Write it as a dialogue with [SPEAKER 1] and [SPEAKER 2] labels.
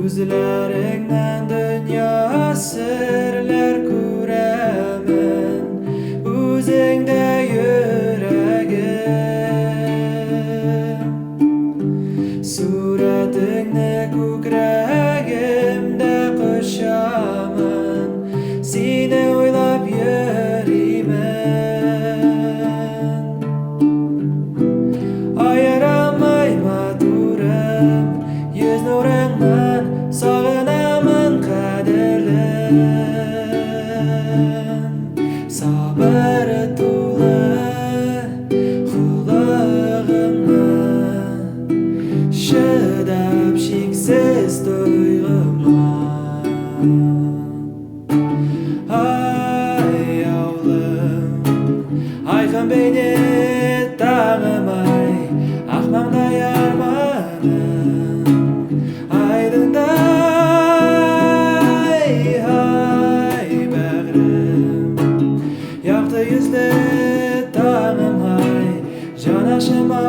[SPEAKER 1] Күзләреңнән дөнья серләр күрәмен, үзеңдә йөрәгем. Сурәтеңне күкрәгемдә кочамын, сине уйлап йөримен. Аерамай матурым, йөз нурыңнан сагынамын кадерлем. Сабыр тулы хулыгыңа, шыдап шиксез тойгыма. Аяулым, айқын бейне тағымай, ақ маңдай арманым айдындай. Ай бәғрім, яқты yüzлі таңым ай, жанашыма